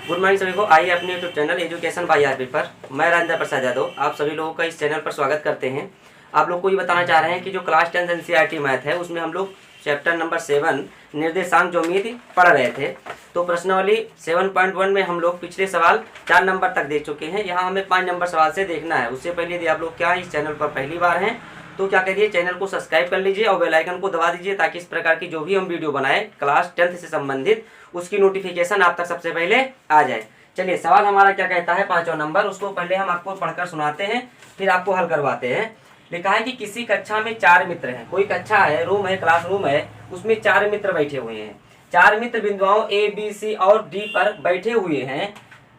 Good morning सभी को। आइए अपने YouTube channel education by RP पर मैं राजेंद्र प्रसाद यादव आप सभी लोगों का इस चैनल पर स्वागत करते हैं। आप लोग को ये बताना चाह रहे हैं कि जो क्लास 10 एनसीईआरटी मैथ है उसमें हम लोग चैप्टर नंबर 7 निर्देशांक ज्योमेट्री पढ़ रहे थे। तो प्रश्नावली 7.1 में हम लोग पिछले सवाल 4 नंबर तक देख चुके हैं। यहाँ हमें 5 नंबर सवाल से देखना है। उससे पहले यदि आप लोग क्या इस चैनल पर पहली बार हैं तो क्या करिए, चैनल को सब्सक्राइब कर लीजिए और बेल आइकन को दबा दीजिए ताकि इस प्रकार की जो भी हम वीडियो बनाए क्लास 10 से संबंधित उसकी नोटिफिकेशन आप तक सबसे पहले आ जाए। चलिए सवाल हमारा क्या कहता है 5वां नंबर, उसको पहले हम आपको पढ़कर सुनाते हैं फिर आपको हल करवाते हैं। लिखा है कि किसी कक्षा में 4 मित्र हैं। कोई कक्षा है, रूम है, क्लासरूम है, उसमें 4 मित्र बैठे हुए हैं। 4 मित्र बिंदुओं ए बी सी और डी पर बैठे हुए हैं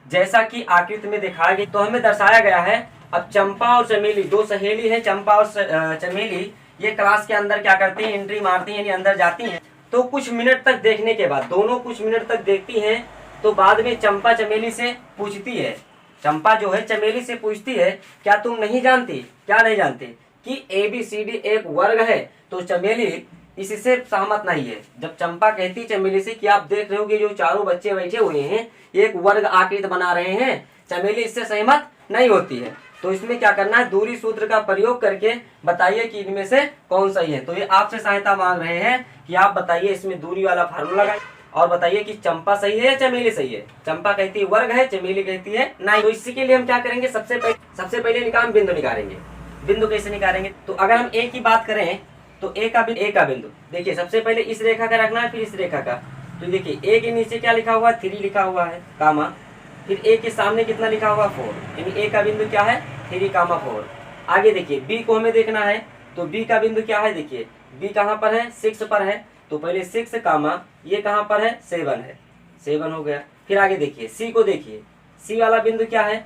जैसा कि आकृति में दिखाया गया। तो हमें दर्शाया गया है। अब चंपा और चमेली दो सहेली है। चंपा और चमेली ये क्लास के अंदर क्या करती हैं, एंट्री मारती हैं, यानी अंदर जाती हैं। तो कुछ मिनट तक देखने के बाद दोनों कुछ मिनट तक देखती हैं। तो बाद में चंपा चमेली से पूछती है, चंपा जो है चमेली से पूछती है, क्या तुम नहीं जानती, क्या नहीं जानते कि ए बी सी डी एक वर्ग है। तो चमेली इससे सहमत नहीं है। जब चंपा कहती चमेली से कि आप देख रहे हो कि जो चारों बच्चे बैठे हुए हैं एक वर्ग आकृति बना रहे हैं, चमेली इससे सहमत नहीं होती है। तो इसमें क्या करना है, दूरी सूत्र का प्रयोग करके बताइए कि इनमें से कौन सही है। तो ये आपसे सहायता मांग रहे हैं कि आप बताइए इसमें दूरी वाला फार्मूला लगाइए और बताइए कि चंपा सही है या चमेली सही है। चंपा कहती है वर्ग है, चमेली कहती है नहीं। तो इसी के लिए हम क्या करेंगे, सबसे पहले निकाल बिंदु निकालेंगे। बिंदु कैसे निकालेंगे, तो अगर हम ए की बात करें तो ए का बिंदु देखिए, सबसे पहले इस रेखा का रखना है फिर इस रेखा का। तो देखिए ए के नीचे क्या लिखा हुआ है, 3 लिखा हुआ है कामा, फिर ए के सामने कितना लिखा हुआ 4, यानी ए का बिंदु क्या है 3,4। आगे देखिए बी को हमें देखना है। तो बी का बिंदु क्या है, देखिए बी कहाँ पर है, 6 पर है। तो पहले 6 कामा ये कहाँ पर है 7 है, 7 हो गया। फिर आगे देखिए सी को देखिए, सी वाला बिंदु क्या है,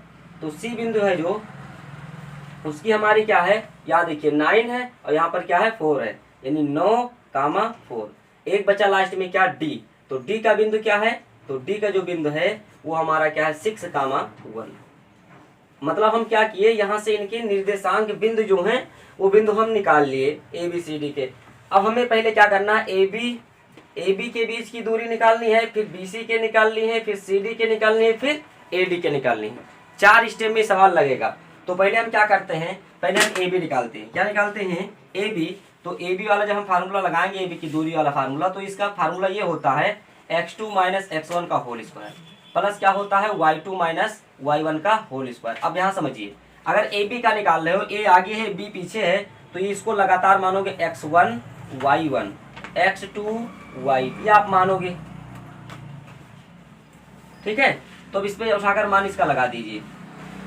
तो सी बिंदु है जो उसकी हमारी क्या है, यहाँ देखिए 9 है और यहाँ पर क्या है 4 है, यानी 9 कामा 4। एक बचा लास्ट में क्या डी। तो डी का बिंदु क्या है, तो डी का जो बिंदु है वो हमारा क्या है 6 कामा 1। मतलब हम क्या किए, यहाँ से इनके निर्देशांक बिंदु जो हैं वो बिंदु हम निकाल लिए ए बी सी डी के। अब हमें पहले क्या करना है, ए बी के बीच की दूरी निकालनी है, फिर बी सी के निकालनी है, फिर सी डी के निकालनी है, फिर ए डी के निकालनी है। 4 स्टेप में सवाल लगेगा। तो पहले हम क्या करते हैं, पहले हम ए बी निकालते हैं। क्या निकालते हैं, ए बी। तो ए बी वाला जब हम फार्मूला लगाएंगे, ए बी की दूरी वाला फार्मूला, तो इसका फार्मूला ये होता है x2 माइनस x1 का होल स्क्वायर प्लस क्या होता है y2 माइनस y1 का होल स्क्वायर। अब यहाँ समझिए, अगर ए बी का निकाल रहे हो, ए आगे है बी पीछे है, तो ये इसको लगातार मानोगे x1 y1 x2 y, ये आप मानोगे, ठीक है। तो अब इस पे उठाकर मान इसका लगा दीजिए,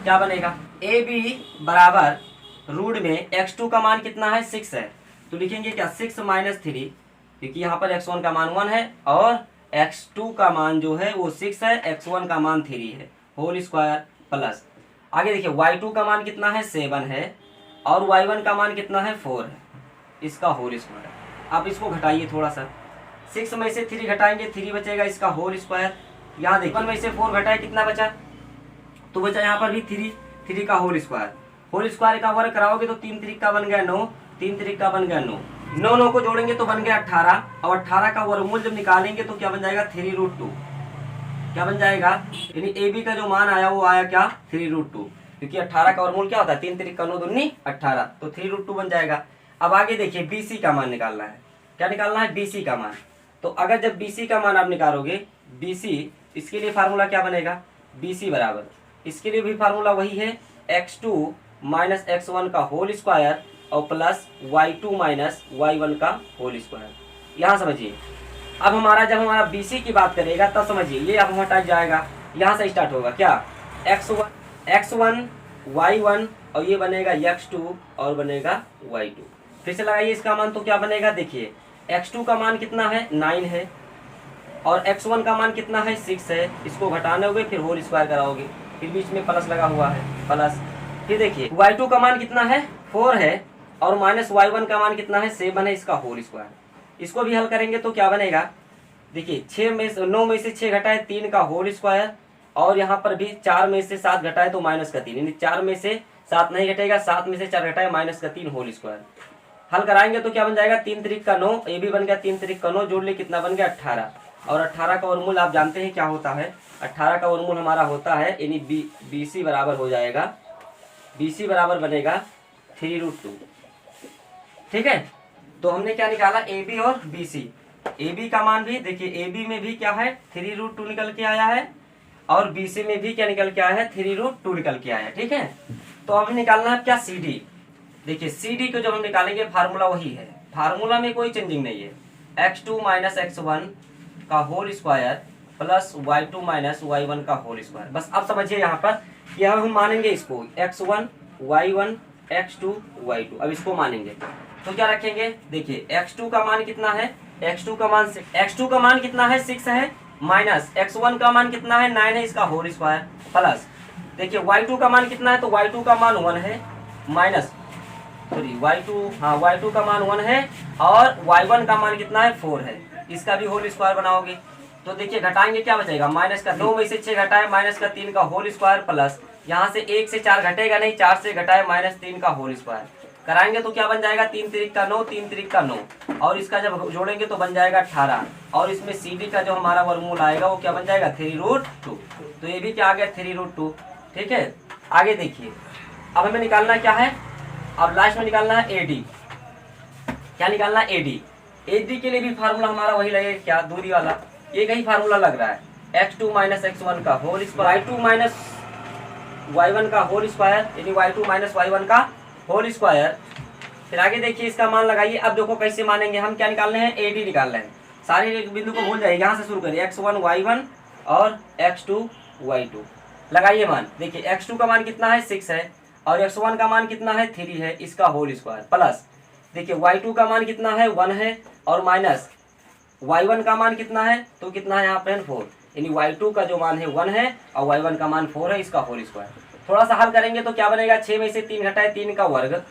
क्या बनेगा, ए बी बराबर रूट में x2 का मान कितना है 6 है। तो लिखेंगे क्या 6 माइनस 3, क्योंकि यहाँ पर x1 का मान 1 है और x2 का मान जो है वो 6 है, x1 का मान 3 है, होल स्क्वायर प्लस आगे देखिए y2 का मान कितना है 7 है और y1 का मान कितना है 4 है, इसका होल स्क्वायर। आप इसको घटाइए थोड़ा सा, 6 में से 3 घटाएंगे 3 बचेगा, इसका होल स्क्वायर। यहाँ देखिए 1 में से 4 घटाए कितना बचा, तो बचा यहाँ पर भी 3 का होल स्क्वायर। होल स्क्वायर का वर्ग कराओगे तो 3 त्रिक का बन गया 9, 3 त्रिक का बन गया 9, 9 को जोड़ेंगे तो बन गया 18 और 18 का वर्गमूल जब निकालेंगे तो क्या बन जाएगा 3√2। क्या बन जाएगा, यानी ए बी का जो मान आया वो आया क्या 3√2, क्योंकि 18 का वर्गमूल क्या होता है 3 त्रिक का 9 दूनी 18, तो 3√2 बन जाएगा। अब आगे देखिए बी सी का मान निकालना है। क्या निकालना है, बी सी का मान। तो अगर जब बी सी का मान आप निकालोगे, बी सी, इसके लिए फार्मूला क्या बनेगा, बी सी बराबर, इसके लिए भी फार्मूला वही है x2 माइनस x1 का होल स्क्वायर और प्लस y2 माइनस y1 का होल स्क्वायर। यहाँ समझिए, अब हमारा जब हमारा BC की बात करेगा तब समझिए ये अब हटा जाएगा, यहाँ से स्टार्ट होगा क्या x1 y1 और ये बनेगा x2 और बनेगा y2। फिर से लगाइए इसका मान, तो क्या बनेगा, देखिए x2 का मान कितना है 9 है और x1 का मान कितना है 6 है, इसको घटाने होगे फिर होल स्क्वायर कराओगे, फिर बीच में प्लस लगा हुआ है प्लस। फिर देखिए y2 का मान कितना है 4 है और माइनस y1 का मान कितना है 7 है, इसका होल स्क्वायर। इसको भी हल करेंगे तो क्या बनेगा, देखिए 9 में से 6 घटाए 3 का होल स्क्वायर और यहाँ पर भी 4 में से 7 घटाए तो माइनस का 3, यानी 4 में से 7 नहीं घटेगा, 7 में से 4 घटाए माइनस का 3 होल स्क्वायर। हल कराएंगे तो क्या बन जाएगा 3 त्रिक का 9, ये भी बन गया 3 त्रिक का 9, जोड़ ले कितना बन गया 18 और 18 का वर्गमूल आप जानते हैं क्या होता है 18 का वर्गमूल हमारा होता है, यानी बी सी बराबर हो जाएगा, बी सी बराबर बनेगा 3√2। ठीक है, तो हमने क्या निकाला, ए बी और बी सी। ए बी का मान भी देखिए, ए बी में भी क्या है 3√2 निकल के आया है, और बी सी में भी क्या निकल के आया है 3√2 निकल के आया है। ठीक है, तो अब निकालना है क्या, सी डी। देखिए सी डी को जब हम निकालेंगे फार्मूला वही है, फार्मूला में कोई चेंजिंग नहीं है, x2 माइनस x1 का whole square plus y2 minus y1 का होल स्क्वायर। बस अब समझिए यहाँ पर कि अब हम मानेंगे इसको x1 y1 x2 y2, अब इसको मानेंगे तो क्या रखेंगे, देखिए x2 का मान कितना है, x2 का मान कितना है 6 है, माइनस x1 का मान कितना है 9 है, इसका होल स्क्वायर प्लस देखिए y2 का मान कितना है, तो y2 का मान 1 है, माइनस सॉरी y2 का मान 1 है, और y1 का मान कितना है 4 है, इसका भी होल स्क्वायर बनाओगे तो देखिए घटाएंगे क्या बचेगा, माइनस का 9 में से 6 घटाए माइनस का 3 का होल स्क्वायर प्लस यहाँ से 1 से 4 घटेगा नहीं, 4 से घटाए माइनस 3 का होल स्क्वायर कराएंगे तो क्या बन जाएगा, 3 तिरिक का 9, 3 तिरिक का 9, और इसका जब जोड़ेंगे तो बन जाएगा 18, और इसमें सी डी का जो हमारा वर्गमूल आएगा वो क्या बन जाएगा 3√2। तो ये भी क्या आ गया 3√2। ठीक है, आगे देखिए अब हमें निकालना क्या है, अब लास्ट में निकालना है ए डी। क्या निकालना है, ए डी। ए डी के लिए भी फार्मूला हमारा वही लगेगा, क्या दूरी वाला, एक ही फार्मूला लग रहा है, x2 माइनस x1 का whole square, y2 minus y1 का होल स्क्वायर, यानी y2 माइनस y1 का होल स्क्वायर। फिर आगे देखिए इसका मान लगाइए, अब देखो कैसे मानेंगे, हम क्या निकालने हैं, ए डी निकालना है, सारे बिंदु को भूल जाइए, यहाँ से शुरू करिए, x1 y1 और x2 y2 लगाइए मान। देखिए x2 का मान कितना है 6 है, और x1 का मान कितना है 3 है, इसका होल स्क्वायर प्लस देखिए y2 का मान कितना है 1 है, और माइनस y1 का मान कितना है, तो कितना है यहाँ पे 4, यानी y2 का जो मान है 1 है और y1 का मान 4 है, इसका होल स्क्वायर। थोड़ा सा हल करेंगे तो क्या बनेगा, 6 में से 3 घटाए 3 का वर्ग,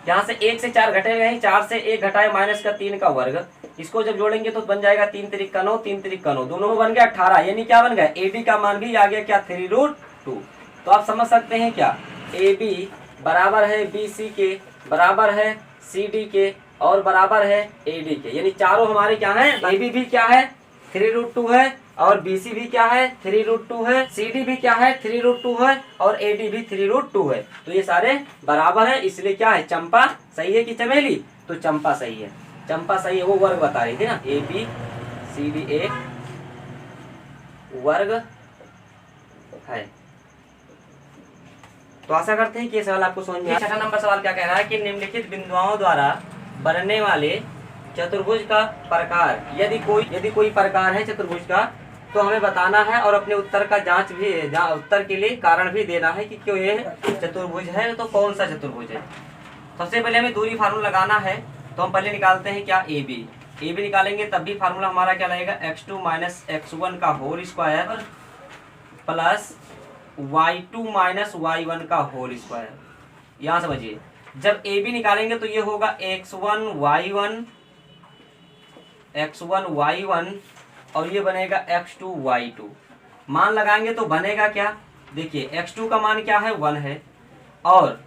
यहाँ से 1 से 4 घटेगा नहीं, 4 से 1 घटाए माइनस का 3 का वर्ग, इसको जब जोड़ेंगे तो बन जाएगा 3 तिरिक का 9, 3 तिरिक का 9, दोनों में बन गया 18, यानी क्या बन गया, ए बी का मान भी आ गया क्या 3√2। तो आप समझ सकते हैं क्या, ए बी बराबर है बी सी के, बराबर है सी डी के, और बराबर है ए डी के, यानी चारों हमारे क्या है, ए बी भी क्या है 3√2 है, और बी सी भी क्या है 3√2 है, सी डी भी क्या है 3√2 है, और ए डी भी 3√2 है। तो ये सारे बराबर है, इसलिए क्या है, चंपा सही है कि चमेली, तो चंपा सही है, चंपा सही है, वो वर्ग बता रही थी ना, ए बी सी डी एक वर्ग है। तो आशा करते हैं कि ये सवाल आपको समझ में आया। छठा नंबर सवाल क्या कह रहा है कि निम्नलिखित बिंदुओं द्वारा बनने वाले चतुर्भुज का प्रकार, यदि कोई प्रकार है चतुर्भुज का तो हमें बताना है, और अपने उत्तर का जांच भी, उत्तर के लिए कारण भी देना है कि क्यों ये चतुर्भुज है, तो कौन सा चतुर्भुज है। सबसे पहले हमें दूरी फार्मूला लगाना है, तो हम पहले निकालते हैं क्या, ए बी निकालेंगे तब भी फार्मूला हमारा क्या लगेगा, x2 माइनस x1 का whole square plus y2 minus y1 का होल स्क्वायर। यहाँ समझिए जब ए बी निकालेंगे तो ये होगा x1 y1 और ये बनेगा x2 y2। मान लगाएंगे तो बनेगा क्या, देखिए x2 का मान क्या है 1 है, और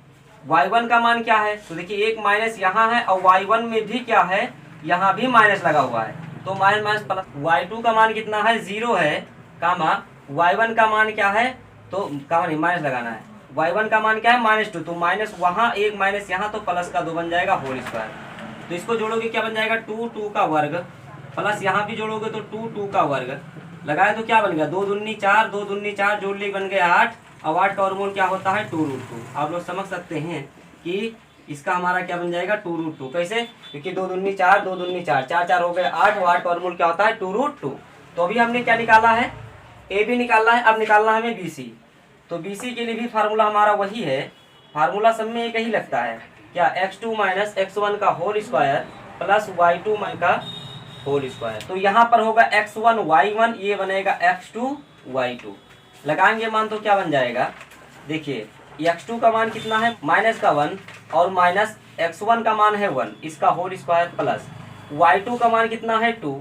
y1 का मान क्या है, तो देखिए एक माइनस यहाँ है, और y1 में भी क्या है, यहाँ भी माइनस लगा हुआ है, तो माइनस माइनस प्लस। y2 का मान कितना है 0 है, कामा y1 का मान क्या है, तो कामा नहीं माइनस लगाना है, y1 का मान क्या है -2, तो माइनस वहाँ एक माइनस यहाँ, तो प्लस का 2 बन जाएगा होल स्क्वायर। तो इसको जोड़ोगे क्या बन जाएगा 2 का वर्ग, प्लस यहाँ भी जोड़ोगे तो 2 का वर्ग, लगाए तो क्या बन गया 2 दूनी 4, 2 दूनी 4 जोड़ लिए बन गया 8, और 8 का वर्गमूल क्या होता है 2√2। आप लोग समझ सकते हैं कि इसका हमारा क्या बन जाएगा 2√2। कैसे, क्योंकि 2 दूनी 4, 2 दूनी 4, 4 4 हो गए 8, और 8 का वर्गमूल क्या होता है 2√2। तो अभी हमने क्या निकाला है, ए बी निकालना है, अब निकालना है हमें बी सी। तो बी सी के लिए भी फार्मूला हमारा वही है, फार्मूला सब में एक ही लगता है, क्या x2 माइनस x1 का होल स्क्वायर प्लस y2 का होल स्क्वायर। तो यहाँ पर होगा x1 y1, ये बनेगा x2 y2, लगाएंगे मान तो क्या बन जाएगा, देखिए x2 का मान कितना है -1, और माइनस x1 का मान है 1, इसका होल स्क्वायर प्लस y2 का मान कितना है 2,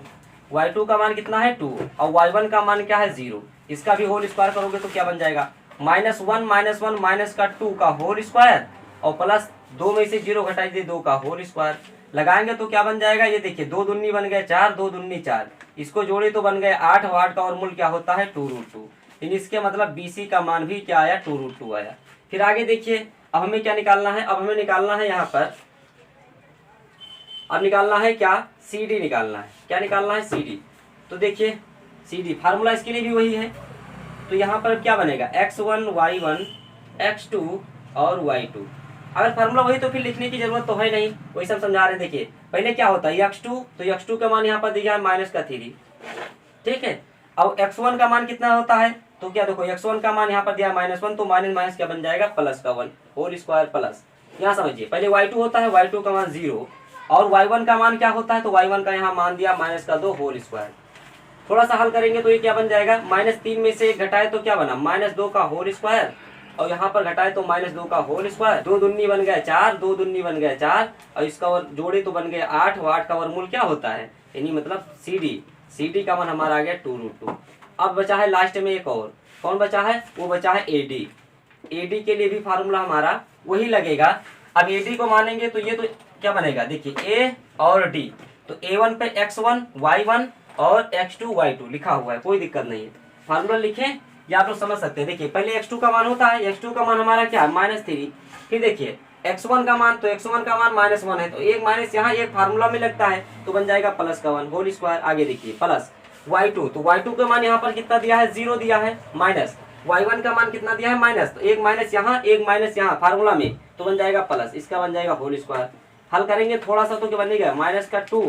y2 का मान कितना है 2, और y1 का मान क्या है 0, इसका भी होल स्क्वायर करोगे तो क्या बन जाएगा -1 माइनस का 2 का होल स्क्वायर, और प्लस 2 में से 0 घटाई दे 2 का होल स्क्वायर, लगाएंगे तो क्या बन जाएगा, ये देखिए 2 दूनी बन गए 4, 2 दूनी 4, इसको जोड़े तो बन गए 8, और 8 का वर्गमूल क्या होता है 2√2। इसके मतलब BC का मान भी क्या आया, 2√2 आया। फिर आगे देखिए, अब हमें क्या निकालना है, अब हमें निकालना है यहाँ पर, अब निकालना है क्या, CD निकालना है। क्या निकालना है, CD। तो देखिए CD फार्मूला इसके लिए भी वही है। तो यहाँ पर क्या बनेगा, x1 y1 x2 और y2। अगर फार्मूला वही तो फिर लिखने की जरूरत तो है नहीं, वही सब समझा रहे हैं। देखिए पहले क्या होता है x2, तो x2 का मान यहाँ पर दिया है -3, ठीक है। अब x1 का मान कितना होता है, तो क्या देखो x1 का मान यहाँ पर दिया -1, तो माइनस माइनस क्या बन जाएगा, प्लस का 1 होल स्क्वायर प्लस। यहाँ समझिए पहले y2 होता है, y2 का मान 0, और y1 का मान क्या होता है, तो y1 का यहाँ मान दिया -2 होल स्क्वायर। थोड़ा सा हल करेंगे तो ये क्या बन जाएगा, -3 में से 1 घटाए तो क्या बना, -2 का होल स्क्वायर, और यहाँ पर घटाए तो -2 का होल स्क्वायर। 2 दूनी बन गया 4, 2 दूनी बन गया 4, और इसका जोड़े तो बन गए 8, और 8 का वर्गमूल क्या होता है, यानी मतलब CD का मान हमारा आ गया 2√2। अब बचा है लास्ट में एक और, कौन बचा है, वो बचा है AD के लिए भी फार्मूला हमारा वही लगेगा। अब AD को मानेंगे तो ये तो क्या बनेगा, देखिए A और D, तो A1 पे x1 y1 और x2 y2 लिखा हुआ है, कोई दिक्कत नहीं है। फार्मूला लिखें या आप लोग समझ सकते हैं। देखिए पहले x2 का मान होता है, x2 का मान हमारा क्या है, -3। फिर देखिए x1 का मान, तो x1 का मान -1 है, तो एक माइनस यहाँ एक फार्मूला में लगता है, तो बन जाएगा प्लस का 1 होल स्क्वायर। आगे देखिए प्लस y2, तो y2 का मान यहाँ पर कितना दिया है, 0 दिया है, माइनस y1 का मान कितना दिया है, माइनस, तो एक माइनस यहाँ एक माइनस यहाँ फार्मूला में, तो बन जाएगा प्लस, इसका बन जाएगा होल स्क्वायर। हल करेंगे थोड़ा सा तो क्या बनेगा, -2,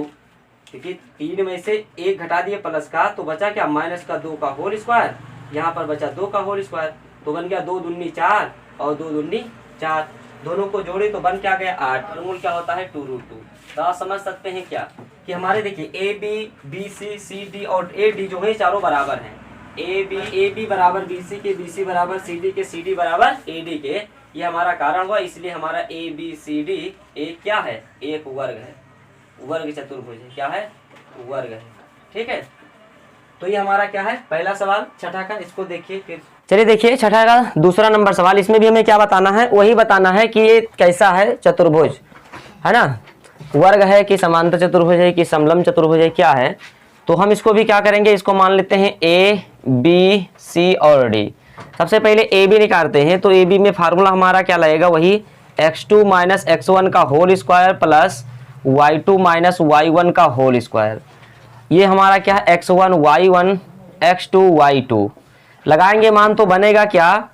क्योंकि 3 में से 1 घटा दिए प्लस का, तो बचा क्या, -2 का होल स्क्वायर। यहाँ पर बचा 2 का होल स्क्वायर, तो बन गया 2 दूनी 4 और 2 दूनी 4, दोनों को जोड़े तो बन क्या गया 8। वर्गमूल क्या होता है, 2√2। तो आप समझ सकते हैं क्या कि हमारे देखिए AB BC CD और AD जो है चारों बराबर हैं। AB बराबर BC के, BC बराबर CD के, CD बराबर AD के, ये हमारा कारण हुआ। इसलिए हमारा ABCD एक क्या है, एक वर्ग है, वर्ग चतुर्भुज है, क्या है, वर्ग है, ठीक है। तो ये हमारा क्या है, पहला सवाल छठा का, इसको देखिए। फिर चलिए देखिए छठा का दूसरा नंबर सवाल, इसमें भी हमें क्या बताना है, वही बताना है कि ये कैसा है चतुर्भुज, है ना, वर्ग है कि समांतर चतुर्भुज है कि समलंब चतुर्भुज है, क्या है। तो हम इसको भी क्या करेंगे, इसको मान लेते हैं A B C और D। सबसे पहले AB निकालते हैं, तो AB में फार्मूला हमारा क्या लगेगा, वही x2 - x1 का whole square plus y2 - y1 का होल स्क्वायर। ये हमारा क्या है, x1 y1 x2 y2 लगाएंगे मान, तो बनेगा क्या,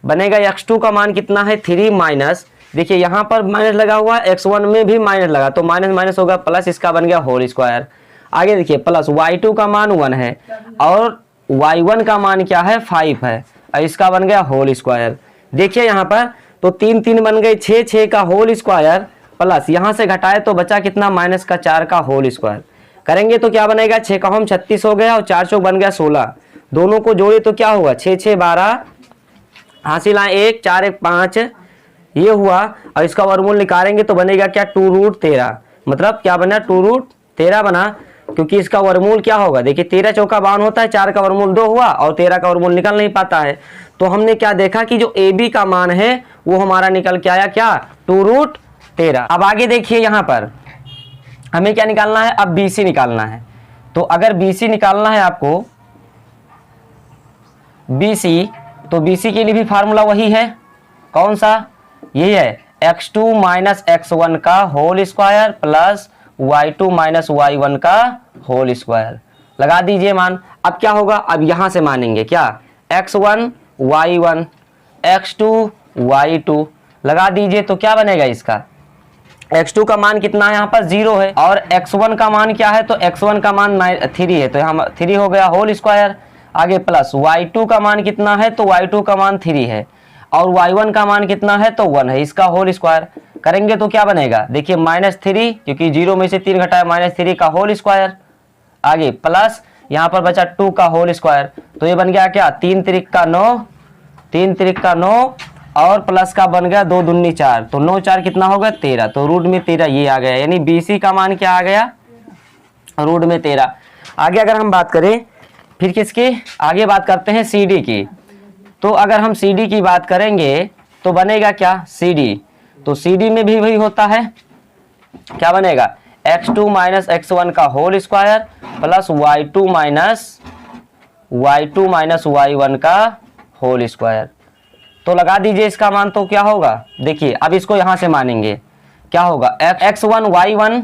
बनेगा x2 का मान कितना है, 3 माइनस, देखिए यहाँ पर माइनस लगा हुआ है, x1 में भी माइनस लगा, तो माइनस माइनस होगा प्लस, इसका बन गया होल स्क्वायर। आगे देखिए प्लस y2 का मान 1 है और y1 का मान क्या है, 5 है, और इसका बन गया होल स्क्वायर। देखिए यहाँ पर तो 3 3 बन गए 6, 6 का होल स्क्वायर प्लस यहाँ से घटाए तो बचा कितना, -4 का होल स्क्वायर। करेंगे तो क्या बनेगा, 6 का हम 36 हो गया और 4 चौक बन गया 16, दोनों को जोड़े तो क्या होगा, 6 6 12, हासिल आए 1, 4 1 5, ये हुआ। और इसका वर्गमूल निकालेंगे तो बनेगा क्या, 2√13, मतलब क्या बना, 2√13 बना, क्योंकि इसका वर्गमूल क्या होगा, देखिए 13 चौका 52 होता है, 4 का वर्गमूल 2 हुआ और 13 का वर्गमूल निकल नहीं पाता है। तो हमने क्या देखा कि जो AB का मान है वो हमारा निकल के आया क्या, 2√13। अब आगे देखिए यहाँ पर हमें क्या निकालना है, अब BC निकालना है। तो अगर BC निकालना है आपको, BC, तो BC के लिए भी फार्मूला वही है, कौन सा, यही है x2 - x1 का whole square plus y2 - y1 का होल स्क्वायर। लगा दीजिए मान। अब क्या होगा, अब यहां से मानेंगे क्या, x1 y1 x2 y2 लगा दीजिए, तो क्या बनेगा इसका, x2 का मान कितना है, यहाँ पर 0 है, और x1 का मान क्या है, तो x1 का मान 3 है, तो यहाँ 3 हो गया होल स्क्वायर। आगे प्लस y2 का मान कितना है, तो y2 का मान 3 है, और y1 का मान कितना है, तो 1 है, इसका होल स्क्वायर। करेंगे तो क्या बनेगा, देखिए -3, क्योंकि 0 में से 3 घटाया, -3 का होल स्क्वायर। आगे प्लस यहाँ पर बचा 2 का होल स्क्वायर, तो ये बन गया क्या, 3 त्रिक का 9, 3 त्रिक का 9, और प्लस का बन गया 2 दूनी 4, तो 9 4 कितना होगा, 13, तो रूट में 13 ये आ गया, यानी BC का मान क्या आ गया, रूट में 13। आगे अगर हम बात करें फिर किसकी, आगे बात करते हैं CD की। तो अगर हम CD की बात करेंगे तो बनेगा क्या, CD, तो CD में भी वही होता है, क्या बनेगा, x2 - x1 का whole square plus y2 - y2 minus y1 का होल स्क्वायर। तो लगा दीजिए इसका मान, तो क्या होगा देखिए, अब इसको यहाँ से मानेंगे, क्या होगा x1 y1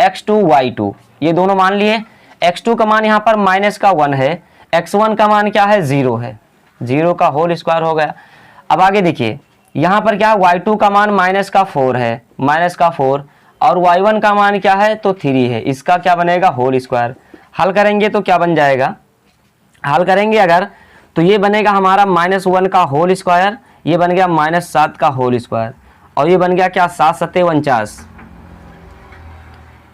x2 y2, ये दोनों मान लिए। x2 का मान यहाँ पर माइनस का 1 है, x1 का मान क्या है 0 है, 0 का होल स्क्वायर हो गया। अब आगे देखिए यहाँ पर क्या है, y2 का मान माइनस का 4 है, माइनस का 4, और y1 का मान क्या है तो 3 है, इसका क्या बनेगा होल स्क्वायर। हल करेंगे तो क्या बन जाएगा, हल करेंगे अगर तो ये बनेगा हमारा -1 का होल स्क्वायर, ये बन गया -7 का होल स्क्वायर, और ये बन गया क्या 7 सत्ते 49,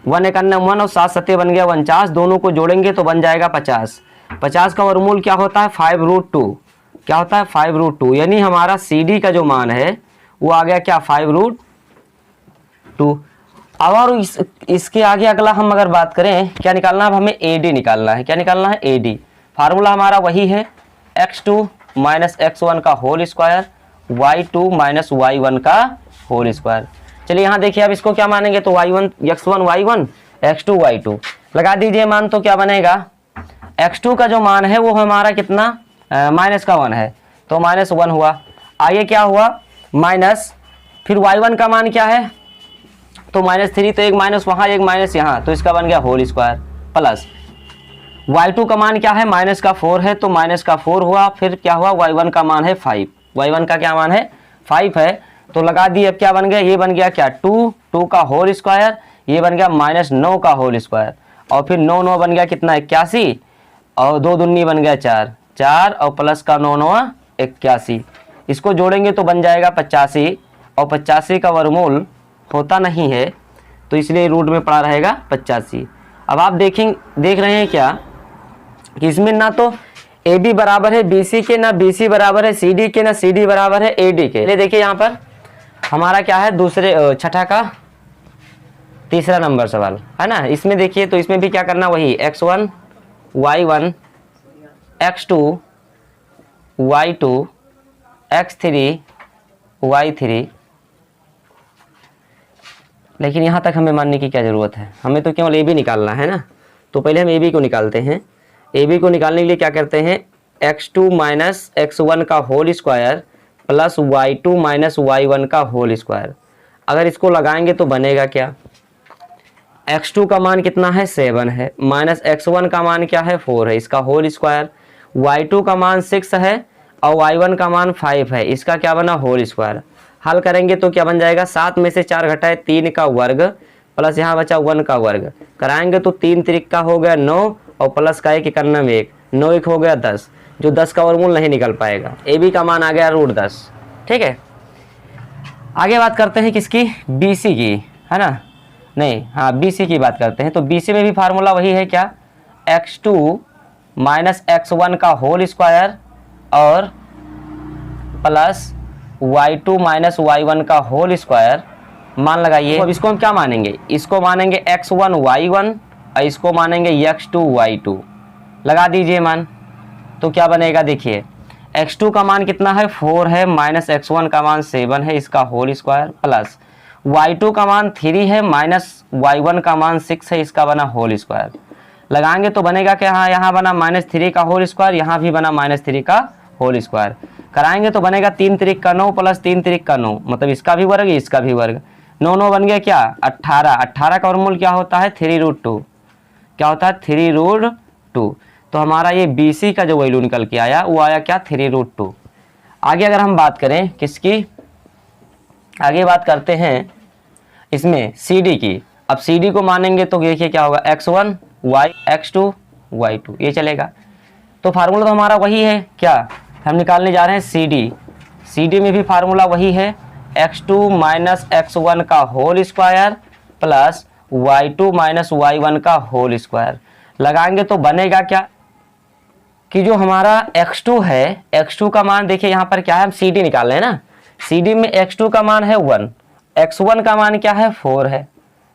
1 1 1 और 7 सत्ते बन गया 49, दोनों को जोड़ेंगे तो बन जाएगा 50। 50 का वर्गमूल क्या होता है 5√2, क्या होता है 5√2, यानी हमारा CD का जो मान है वो आ गया क्या 5√2। अब और इसके आगे अगला हम अगर बात करें, क्या निकालना है, अब हमें AD निकालना है। क्या निकालना है AD, फार्मूला हमारा वही है x2 माइनस x1 का whole square, y2 minus y1 का होल स्क्वायर। चलिए यहाँ देखिए, अब इसको क्या मानेंगे तो y1 x1 y1 x2 y2 लगा दीजिए मान, तो क्या बनेगा x2 का जो मान है वो हमारा कितना माइनस का 1 है, तो -1 हुआ। आगे क्या हुआ माइनस, फिर y1 का मान क्या है तो -3, तो एक माइनस वहाँ एक माइनस यहाँ, तो इसका बन गया होल स्क्वायर, प्लस y2 का मान क्या है माइनस का 4 है, तो माइनस का 4 हुआ। फिर क्या हुआ y1 का मान है 5, y1 का क्या मान है 5 है, तो लगा दिए। अब क्या बन गया, ये बन गया क्या 2 का होल स्क्वायर, ये बन गया -9 का होल स्क्वायर, और फिर 9 9 बन गया कितना 81, और 2 दूनी बन गया 4 और प्लस का 9 9 81, इसको जोड़ेंगे तो बन जाएगा 85, और 85 का वर्गमूल होता नहीं है तो इसलिए रूट में पड़ा रहेगा 85। अब आप देख रहे हैं क्या कि इसमें ना तो AB बराबर है BC के, ना BC बराबर है CD के, ना CD बराबर है AD के। ये देखिए यहाँ पर हमारा क्या है छठा का तीसरा नंबर सवाल है ना, इसमें देखिए तो इसमें भी क्या करना वही x1 y1 x2 y2 x3 y3, लेकिन यहाँ तक हमें मानने की क्या ज़रूरत है, हमें तो केवल AB निकालना है ना। तो पहले हम AB को निकालते हैं। AB को निकालने के लिए क्या करते हैं, x2 माइनस x1 का whole square plus y2 minus y1 का होल स्क्वायर। अगर इसको लगाएंगे तो बनेगा क्या, x2 का मान कितना है 7 है, माइनस x1 का मान क्या है 4 है, इसका होल स्क्वायर, y2 का मान 6 है और y1 का मान 5 है, इसका क्या बना होल स्क्वायर। हल करेंगे तो क्या बन जाएगा, 7 में से 4 घटाए 3 का वर्ग, प्लस यहाँ बचा 1 का वर्ग, कराएंगे तो 3 3 का हो गया 9, और प्लस का 1 91 में 1, 9 1 हो गया 10, जो 10 का वर्गमूल नहीं निकल पाएगा। AB का मान आ गया √10। ठीक है, आगे बात करते हैं किसकी, BC की, है ना, नहीं हाँ BC की बात करते हैं। तो BC में भी फार्मूला वही है क्या, x2 माइनस x1 का होल स्क्वायर और प्लस y2 माइनस y1 का होल स्क्वायर, मान लगाइए। अब इसको हम क्या मानेंगे, इसको मानेंगे x1 y1 और इसको मानेंगे x2 y2, लगा दीजिए मान, तो क्या बनेगा देखिए, x2 का मान कितना है 4 है, माइनस x1 का मान 7 है, इसका होल स्क्वायर, प्लस y2 का मान 3 है, माइनस y1 का मान 6 है, इसका बना होल स्क्वायर। लगाएंगे तो बनेगा क्या, हाँ यहाँ बना -3 का होल स्क्वायर, यहाँ भी बना -3 का होल स्क्वायर, कराएंगे तो बनेगा 3 3 का 9 प्लस 3 3 का 9, मतलब इसका भी वर्ग इसका भी वर्ग, 9 9 बन गया क्या 18, 18 का वर्गमूल क्या होता है 3√2, क्या होता है 3√2। तो हमारा ये BC का जो वैल्यू निकल के आया वो आया क्या 3√2। आगे अगर हम बात करें किसकी, आगे बात करते हैं इसमें CD की। अब CD को मानेंगे तो देखिए क्या होगा, x1 y x2 y2, ये चलेगा। तो फार्मूला तो हमारा वही है, क्या हम निकालने जा रहे हैं CD में भी फार्मूला वही है, x2 माइनस x1 का whole square plus y2 minus y1 का होल स्क्वायर। लगाएंगे तो बनेगा क्या कि जो हमारा x2 है, x2 का मान देखिए यहाँ पर क्या है, हम CD निकाल रहे हैं ना, CD में x2 का मान है 1, x1 का मान क्या है 4 है,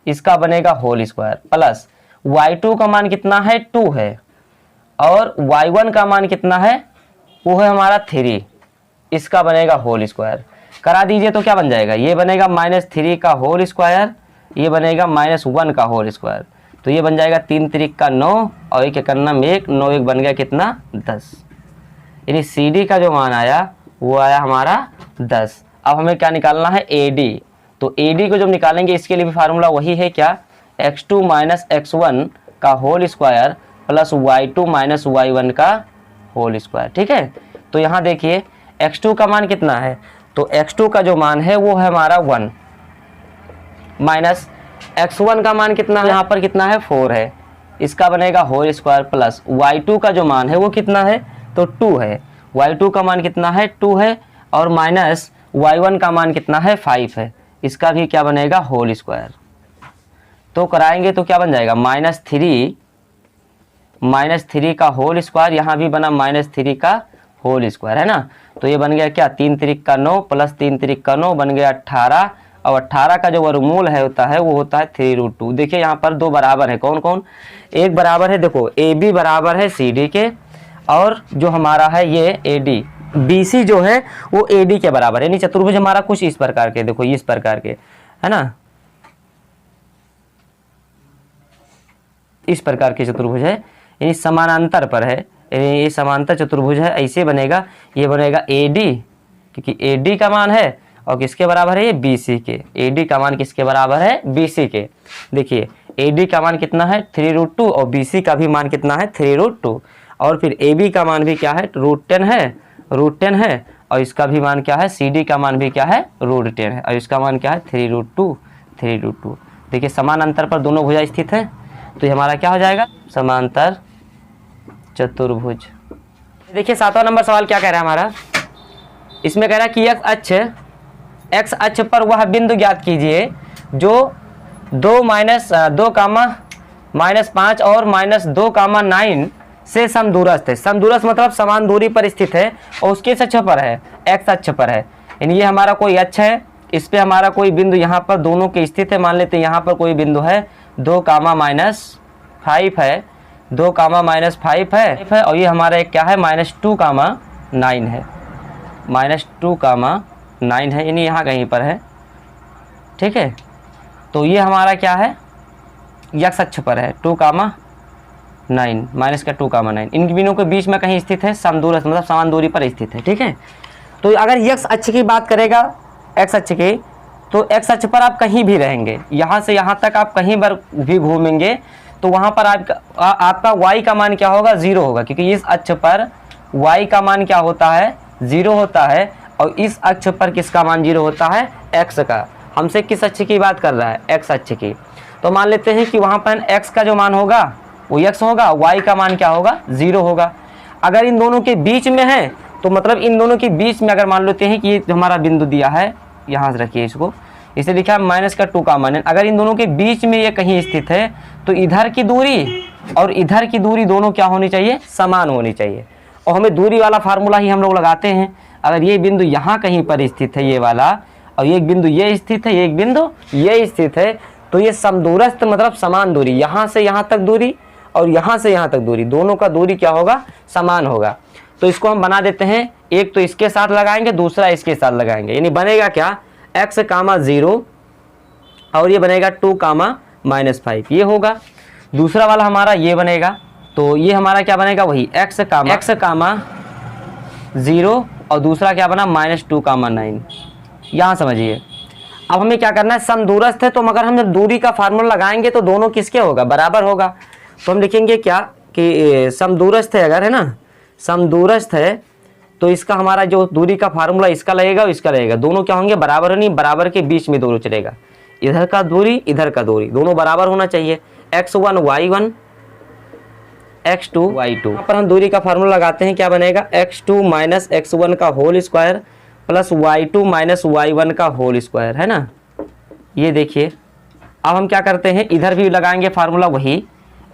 इसका बनेगा होल स्क्वायर, प्लस y2 का मान कितना है 2 है, और y1 का मान कितना है वो है हमारा 3, इसका बनेगा होल स्क्वायर। करा दीजिए तो क्या बन जाएगा, ये बनेगा -3 का होल स्क्वायर, ये बनेगा -1 का होल स्क्वायर। तो ये बन जाएगा 3 तिरिक का 9 और एक करना में 1, 9 1 बन गया कितना 10। यानी सी डी का जो मान आया वो आया हमारा 10। अब हमें क्या निकालना है ए डी। तो ए डी को जब निकालेंगे इसके लिए भी फार्मूला वही है क्या, x2 माइनस x1 का whole square plus y2 minus y1 का होल स्क्वायर। ठीक है, तो यहाँ देखिए x2 का मान कितना है, तो x2 का जो मान है वो है हमारा 1 माइनस x1 का मान कितना है, यहाँ पर कितना है 4 है, इसका बनेगा होल स्क्वायर प्लस y2 का जो मान है वो कितना है तो 2 है, y2 का मान कितना है 2 है और माइनस y1 का मान कितना है 5 है, इसका भी क्या बनेगा होल स्क्वायर। तो कराएंगे तो क्या बन जाएगा -3 का होल स्क्वायर, यहाँ भी बना -3 का होल स्क्वायर है ना। तो ये बन गया क्या 3 तिरिक का 9 प्लस 3 तिरिक का 9 बन गया 18 और 18 का जो वर्गमूल है होता है वो होता है 3√2। देखिए यहाँ पर दो बराबर है, कौन कौन, एक बराबर है देखो ए बी बराबर है सी डी के और जो हमारा है ये ए डी बी सी जो है वो ए डी के बराबर है। यानी चतुर्भुज हमारा कुछ इस प्रकार के, देखो इस प्रकार के है ना, इस प्रकार के चतुर्भुज है, यानी समानांतर पर है, ये समांतर चतुर्भुज है, ऐसे बनेगा, ये बनेगा ए डी क्योंकि ए डी का मान है और किसके बराबर है ये बी सी के, ए डी का मान किसके बराबर है बी सी के। देखिए ए डी का मान कितना है 3√2 और बी सी का भी मान कितना है 3√2 और फिर ए बी का मान भी क्या है √10 है और इसका भी मान क्या है सी डी का मान भी क्या है √10 है और इसका मान क्या है 3√2। देखिए समान अंतर पर दोनों भुजा स्थित है, तो ये हमारा क्या हो जाएगा समांतर चतुर्भुज। देखिए 7वां नंबर सवाल क्या कह रहा है हमारा, इसमें कह रहा है कि एक्स अक्ष पर वह बिंदु ज्ञात कीजिए जो 2 -5 और -2, 9 से समदूरस्थ है। समदूरस्थ मतलब समान दूरी पर स्थित है और उसके अक्ष पर है, एक्स अक्ष पर है, यानी ये हमारा कोई अक्ष है, इस पे हमारा कोई बिंदु यहाँ पर दोनों के स्थित है। मान लेते हैं यहाँ पर कोई बिंदु है 2, -5 है, 2, -5 है और ये हमारा एक क्या है -2, 9 है, -2, 9 है, यानी यहाँ कहीं पर है। ठीक है, तो ये हमारा क्या है एक्स अक्ष पर है 2, 9 माइनस का 2, 9 इन बिंदुओं के बीच में कहीं स्थित है, समदूरस्थ मतलब समान दूरी पर स्थित है। ठीक है, तो अगर एक्स अक्ष की बात करेगा, एक्स अक्ष की, तो एक्स अक्ष पर आप कहीं भी रहेंगे, यहाँ से यहाँ तक आप कहीं पर भी घूमेंगे तो वहाँ पर आपका y का मान क्या होगा 0 होगा, क्योंकि इस अक्ष पर y का मान क्या होता है 0 होता है और इस अक्ष पर किसका मान 0 होता है x का। हमसे किस अक्ष की बात कर रहा है x अक्ष की, तो मान लेते हैं कि वहाँ पर x का जो मान होगा वो x होगा, y का मान क्या होगा 0 होगा। अगर इन दोनों के बीच में है तो मतलब इन दोनों के बीच में अगर मान लेते हैं कि ये हमारा बिंदु दिया है, यहाँ से रखिए इसको, इसे लिखा है -2, अगर इन दोनों के बीच में ये कहीं स्थित है तो इधर की दूरी और इधर की दूरी दोनों क्या होनी चाहिए समान होनी चाहिए। और हमें दूरी वाला फार्मूला ही हम लोग लगाते हैं, अगर ये बिंदु यहाँ कहीं पर स्थित है ये वाला और एक बिंदु ये स्थित है, एक बिंदु ये स्थित है, तो ये समदूरस्थ मतलब समान दूरी, यहाँ से यहाँ तक दूरी और यहाँ से यहाँ तक दूरी, दोनों का दूरी क्या होगा समान होगा। तो इसको हम बना देते हैं, एक तो इसके साथ लगाएंगे दूसरा इसके साथ लगाएंगे, यानी बनेगा क्या x, 0 और ये बनेगा 2, -5 ये होगा। दूसरा वाला हमारा ये बनेगा, तो ये हमारा क्या बनेगा वही x, 0 और दूसरा क्या बना -2, 9। यहाँ समझिए अब हमें क्या करना है, समदूरस्थ है तो मगर हम जब दूरी का फार्मूला लगाएंगे तो दोनों किसके होगा बराबर होगा। तो हम लिखेंगे क्या कि समदूरस्थ है, अगर है ना समदूरस्थ है तो इसका हमारा जो दूरी का फार्मूला इसका लगेगा और इसका लगेगा, दोनों क्या होंगे बराबर होनी, बराबर के बीच में दोनों चलेगा, इधर का दूरी इधर का दूरी दोनों बराबर होना चाहिए। x1 y1 x2 y2, यहाँ पर हम दूरी का फार्मूला लगाते हैं, क्या बनेगा x2 - x1 का whole square plus y2 - y1 का होल स्क्वायर, है ना। ये देखिए अब हम क्या करते हैं, इधर भी लगाएंगे फार्मूला वही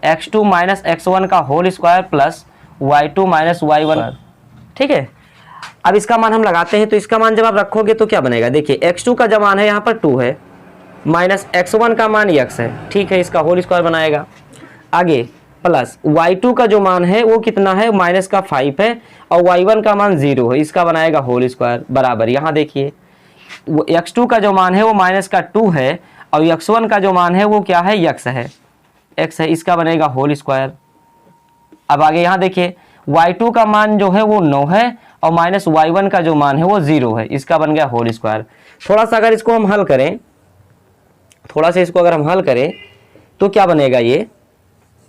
x2 - x1 का whole square plus y2 - y1। ठीक है, अब इसका मान हम लगाते हैं, तो इसका मान जब आप रखोगे तो क्या बनेगा, देखिए x2 का जो मान है यहाँ पर 2 है माइनस x1 का मान x है, ठीक है, इसका होल स्क्वायर बनाएगा। आगे प्लस y2 का जो मान है वो कितना है -5 है और y1 का मान 0 है, इसका बनाएगा होल स्क्वायर बराबर। यहाँ देखिए x2 का जो मान है वो -2 है और x1 का जो मान है वो क्या है x है, x है, इसका बनेगा होल स्क्वायर। अब आगे यहाँ देखिए y2 का मान जो है वो 9 है और माइनस y1 का जो मान है वो 0 है, इसका बन गया होल स्क्वायर। थोड़ा सा अगर इसको हम हल करें, थोड़ा सा इसको अगर हम हल करें तो क्या बनेगा,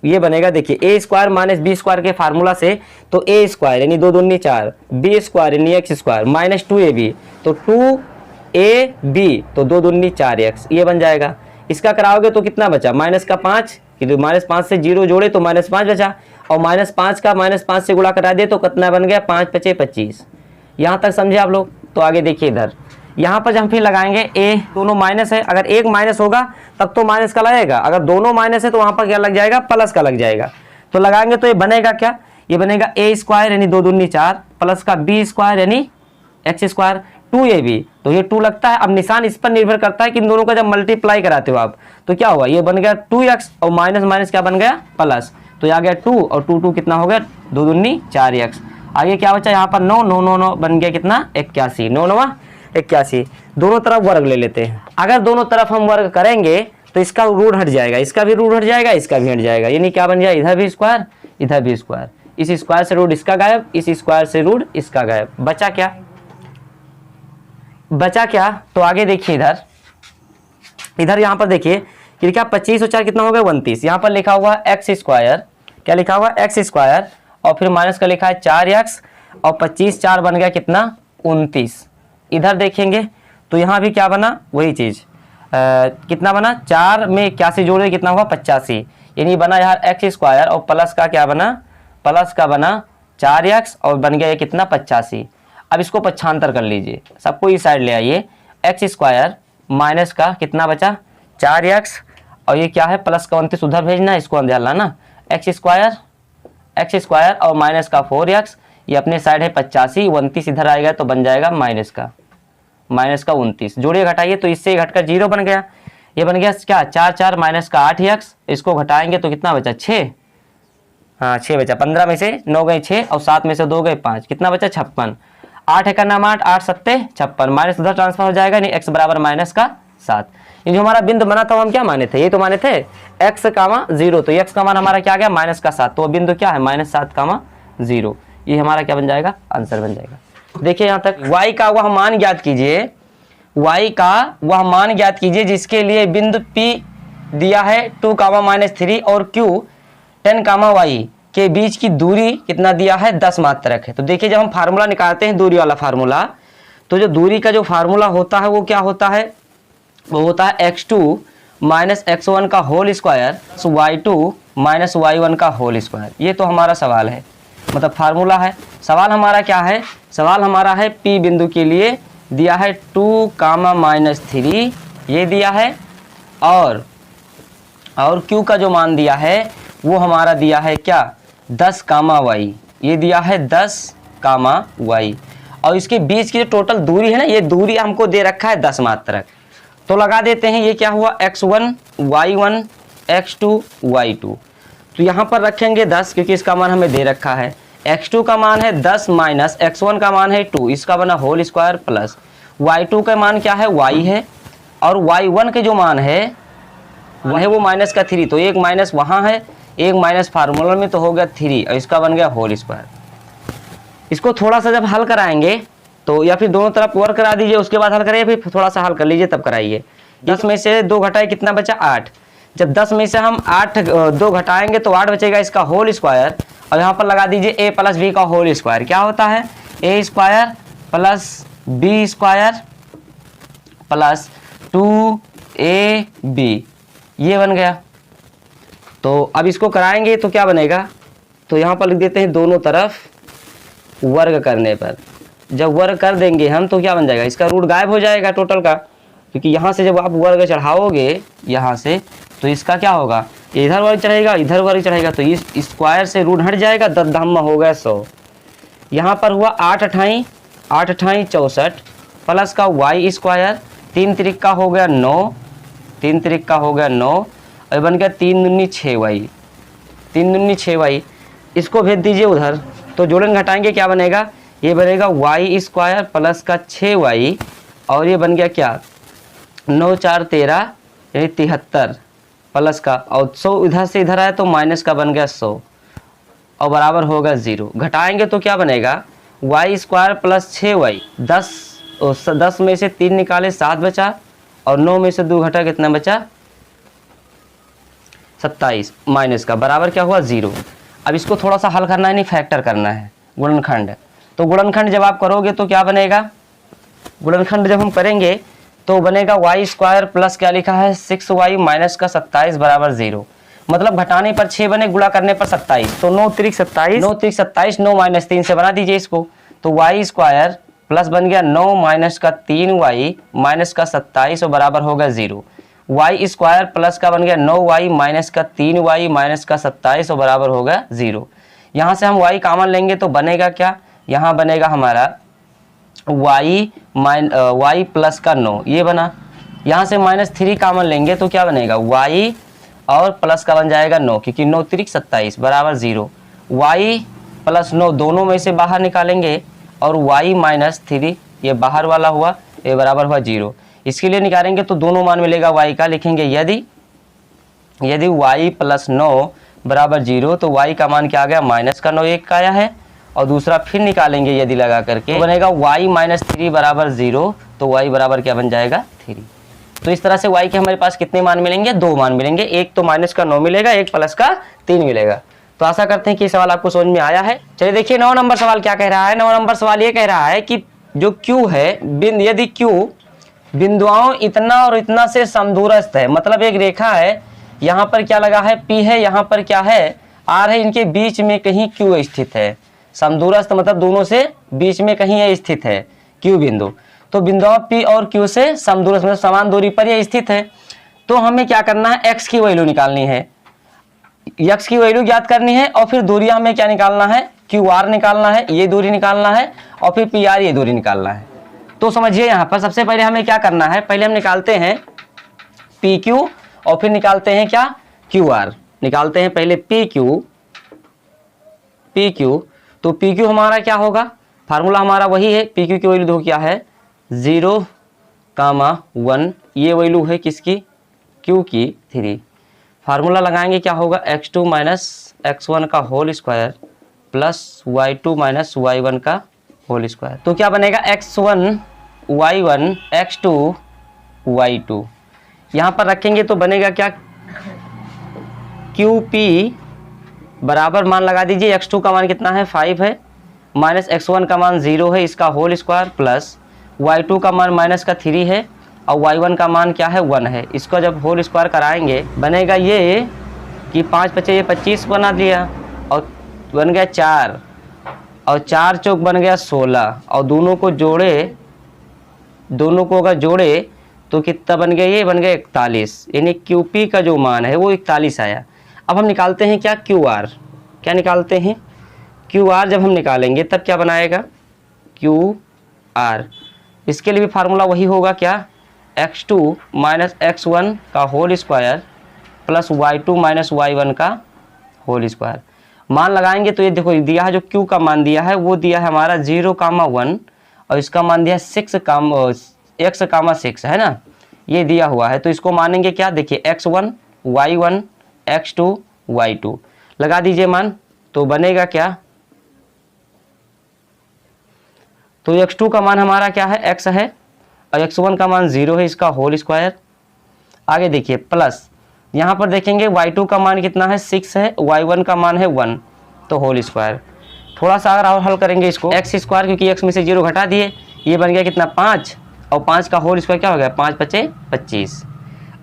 ये बनेगा देखिए ए स्क्वायर माइनस बी स्क्वायर के फार्मूला से, तो ए स्क्वायर यानी 2 दूनी 4, बी स्क्वायर यानी एक्स स्क्वायर माइनस 2ab, तो 2ab तो 2 दूनी 4x, ये बन जाएगा। इसका कराओगे तो कितना बचा, माइनस का 5, माइनस 5 से 0 जोड़े तो माइनस 5 बचा, और माइनस 5 का माइनस 5 से गुणा करा दे तो कितना बन गया, 5 पचे 25। यहाँ तक समझे आप लोग। तो आगे देखिए इधर, यहाँ पर हम फिर लगाएंगे ए, दोनों माइनस है, अगर एक माइनस होगा तब तो माइनस का लगेगा, अगर दोनों माइनस है तो वहाँ पर क्या लग जाएगा, प्लस का लग जाएगा। तो लगाएंगे तो ये बनेगा क्या, ये बनेगा ए स्क्वायर यानी 2 दूनी 4 प्लस का बी स्क्वायर यानी एक्स स्क्वायर 2ab, तो ये 2 लगता है। अब निशान इस पर निर्भर करता है कि इन दोनों का जब मल्टीप्लाई कराते हो आप तो क्या हुआ, ये बन गया 2x और माइनस माइनस क्या बन गया, प्लस, तो ये आ गया 2 और 2 2 कितना हो गया, 2 दूनी 4x। आगे क्या बचा यहाँ पर 9 9 9 9 बन गया कितना, 81, 9 9 81। दोनों तरफ वर्ग ले लेते हैं, अगर दोनों तरफ हम वर्ग करेंगे तो इसका रूट हट जाएगा, इसका भी रूट हट जाएगा, इसका भी हट जाएगा, यानी क्या बन गया, इधर भी स्क्वायर इधर भी स्क्वायर, इस स्क्वायर से रूट इसका गायब, इस स्क्वायर से रूट इसका गायब, बचा क्या, बचा क्या। तो आगे देखिए इधर यहाँ पर देखिए कि क्या 25 और 4 कितना हो गया 29, यहाँ पर लिखा हुआ एक्स स्क्वायर, क्या लिखा हुआ एक्स स्क्वायर और फिर माइनस का लिखा है 4x और 25 4 बन गया कितना 29। इधर देखेंगे तो यहाँ भी क्या बना, वही चीज़ कितना बना, 4 में 81 जोड़े कितना हुआ 85, यानी बना यार एक्स स्क्वायर और प्लस का क्या बना, प्लस का बना 4x और बन गया ये कितना 85। अब इसको पक्षांतर कर लीजिए, सबको इस साइड ले आइए, एक्स स्क्वायर माइनस का कितना बचा 4x और ये क्या है प्लस का 29 उधर भेजना, इसको अंदर लाना, एक्स स्क्वायर और माइनस का 4x, ये अपने साइड है 85, 29 इधर आएगा तो बन जाएगा माइनस का 29, जोड़िए घटाइए तो इससे घटकर 0 बन गया, ये बन गया क्या 4 4 माइनस का 8x, इसको घटाएंगे तो कितना बचा 6, हाँ 6 बचा, 15 में से 9 गए 6 और 7 में से 2 गए 5, कितना बचा 56, 8 है का नाम 8 8 सत्ते 56, माइनस उधर ट्रांसफर हो जाएगा, नहीं x बराबर माइनस का 7। ये जो हमारा बिंदु बना था हम क्या माने थे, ये तो माने थे x कामा 0, तो x का मान हमारा क्या आ गया माइनस का 7, तो बिंदु क्या है -7 कामा 0, ये हमारा क्या बन जाएगा, आंसर बन जाएगा। देखिए यहाँ तक y का वह मान ज्ञात कीजिए, y का वह मान ज्ञात कीजिए जिसके लिए बिंदु P दिया है 2 कामा -3 और Q 10 कामा y के बीच की दूरी कितना दिया है 10 मात्रक है। तो देखिए जब हम फार्मूला निकालते हैं दूरी वाला फार्मूला, तो जो दूरी का जो फार्मूला होता है वो क्या होता है, वो होता है x2 माइनस x1 का whole square y2 minus y1 का होल स्क्वायर। ये तो हमारा सवाल है, मतलब फार्मूला है। सवाल हमारा क्या है, सवाल हमारा है P बिंदु के लिए दिया है 2 कामा -3 ये दिया है, और Q का जो मान दिया है वो हमारा दिया है क्या 10 कामा y, ये दिया है 10 कामा y, और इसके बीच की जो टोटल दूरी है ना, ये दूरी हमको दे रखा है 10 मात्रक। तो लगा देते हैं, ये क्या हुआ x1 y1 x2 y2, तो यहाँ पर रखेंगे 10 क्योंकि इसका मान हमें दे रखा है, x2 का मान है 10 माइनस x1 का मान है 2, इसका बना होल स्क्वायर प्लस y2 का मान क्या है y है, और y1 के जो मान है वह है वो माइनस का 3, तो एक माइनस वहाँ है एक माइनस फार्मूला में, तो हो गया 3 और इसका बन गया होल स्क्वायर। इसको थोड़ा सा जब हल कराएंगे तो या फिर दोनों तरफ वर्क करा दीजिए, उसके बाद हल करिए, फिर थोड़ा सा हल कर लीजिए तब कराइए। 10 में से 2 घटाए कितना बचा 8, जब 10 में से हम 2 घटाएंगे तो 8 बचेगा, इसका होल स्क्वायर, और यहाँ पर लगा दीजिए a प्लस बी का होल स्क्वायर, क्या होता है a square plus B square plus 2ab, ये बन गया। तो अब इसको कराएंगे तो क्या बनेगा, तो यहाँ पर लिख देते हैं दोनों तरफ वर्ग करने पर, जब वर्ग कर देंगे हम तो क्या बन जाएगा, इसका रूट गायब हो जाएगा टोटल का, क्योंकि यहाँ से जब आप वर्ग चढ़ाओगे यहाँ से तो इसका क्या होगा, इधर वर्ग चढ़ेगा इधर वर्ग चढ़ेगा, तो इस स्क्वायर से रूट हट जाएगा, 10 धाम हो गया 100। यहाँ पर हुआ 8 अठाई 64 प्लस का y स्क्वायर, 3 त्रिक का हो गया 9, 3 त्रिक का हो गया 9 और बन गया 3 दूनी 6y, 3 दूनी 6y, इसको भेज दीजिए उधर, तो जोड़न घटाएंगे क्या बनेगा, ये बनेगा y स्क्वायर प्लस का 6y और ये बन गया क्या 9 4 13 यानी 73, प्लस का, और 100 इधर से इधर आया तो माइनस का बन गया 100 और बराबर होगा 0। घटाएंगे तो क्या बनेगा, वाई स्क्वायर प्लस 6y, 10 में से 3 निकाले 7 बचा, और 9 में से 2 घटा कितना बचा 27, माइनस का बराबर क्या हुआ 0। अब इसको थोड़ा सा हल करना है, नहीं फैक्टर करना है, गुणनखंड। तो गुणनखंड जब आप करोगे तो क्या बनेगा, गुणनखंड जब हम करेंगे तो बनेगा वाई स्क्वायर प्लस क्या लिखा है 6y माइनस का 27 बराबर 0। मतलब घटाने पर 6 बने, गुणा करने पर 27, तो 9 त्रिक 27, 9 त्रिक 27, 9 माइनस 3 से बना दीजिए इसको। तो वाई स्क्वायर प्लस बन गया 9 माइनस का 3y माइनस का 27 और बराबर होगा 0। वाई स्क्वायर प्लस का बन गया 9y माइनस का 3y माइनस का 27 और बराबर होगा 0। यहाँ से हम y कॉमन लेंगे तो बनेगा क्या, यहाँ बनेगा हमारा y प्लस का 9, ये बना। यहाँ से -3 कॉमन लेंगे तो क्या बनेगा, y और प्लस का बन जाएगा 9, क्योंकि 9 त्रिक 27 बराबर 0। y प्लस 9 दोनों में से बाहर निकालेंगे और y माइनस 3 ये बाहर वाला हुआ, ये बराबर हुआ 0। इसके लिए निकालेंगे तो दोनों मान मिलेगा y का, लिखेंगे यदि y प्लस 9 बराबर 0 तो y का मान क्या आ गया, माइनस का 9 एक का आया है, और दूसरा फिर निकालेंगे यदि लगा करके तो बनेगा y माइनस 3 बराबर 0, तो y बराबर क्या बन जाएगा 3। तो इस तरह से y के हमारे पास कितने मान मिलेंगे, 2 मान मिलेंगे, एक तो माइनस का 9 मिलेगा, एक प्लस का 3 मिलेगा। तो आशा करते हैं कि सवाल आपको समझ में आया है। चलिए देखिए 9 नंबर सवाल क्या कह रहा है। 9 नंबर सवाल ये कह रहा है कि जो Q है, यदि Q बिंदुओं इतना और इतना से समदूरस्थ है, मतलब एक रेखा है, यहाँ पर क्या लगा है P है, यहाँ पर क्या है R है, इनके बीच में कहीं Q स्थित है। समदूरस्थ मतलब दोनों से बीच में कहीं ये स्थित है Q बिंदु। तो बिंदुओं P और Q से समदूरस्थ मतलब समान दूरी पर ये स्थित है। तो हमें क्या करना है, x की वैल्यू निकालनी है, x की वैल्यू ज्ञात करनी है, और फिर दूरियां हमें क्या निकालना है, QR निकालना है, ये दूरी निकालना है, और फिर PR ये दूरी निकालना है। तो समझिए यहाँ पर सबसे पहले हमें क्या करना है, पहले हम निकालते हैं PQ और फिर निकालते हैं क्या QR। निकालते हैं पहले PQ। तो PQ हमारा क्या होगा, फार्मूला हमारा वही है, PQ की वैल्यू देखो क्या है 0,1, ये वैल्यू है किसकी, Q की 3। फार्मूला लगाएंगे क्या होगा, x2 माइनस x1 का whole square plus y2 minus y1 का होल स्क्वायर। तो क्या बनेगा x1 y1 x2 y2, यहाँ पर रखेंगे तो बनेगा क्या, QP बराबर मान लगा दीजिए, x2 का मान कितना है 5 है, माइनस x1 का मान 0 है, इसका होल स्क्वायर प्लस y2 का मान माइनस का 3 है, और y1 का मान क्या है 1 है। इसको जब होल स्क्वायर कराएंगे बनेगा ये कि 5 बचे ये 25 बना दिया, और बन गया 4, और 4 चौक बन गया 16, और दोनों को अगर जोड़े तो कितना बन गया, ये बन गया 41, यानी QP का जो मान है वो 41 आया। अब हम निकालते हैं क्या QR, क्या निकालते हैं QR। जब हम निकालेंगे तब क्या बनाएगा QR, इसके लिए भी फार्मूला वही होगा क्या, x2 माइनस x1 का whole square plus y2 minus y1 का होल स्क्वायर। मान लगाएंगे तो ये देखो दिया है, जो Q का मान दिया है वो दिया है हमारा 0,1, और इसका मान दिया है x,6 है ना, ये दिया हुआ है। तो इसको मानेंगे क्या, देखिए x1 y1 x2 y2 लगा दीजिए मान, तो बनेगा क्या, तो x2 का मान हमारा क्या है x है, और x1 का मान 0 है, इसका होल स्क्वायर। आगे देखिए प्लस यहाँ पर देखेंगे y2 का मान कितना है 6 है, y1 का मान है 1, तो होल स्क्वायर। थोड़ा सा अगर और हल करेंगे इसको x स्क्वायर, क्योंकि x में से 0 घटा दिए, ये बन गया कितना 5, और 5 का होल स्क्वायर क्या हो गया 5 × 5 = 25।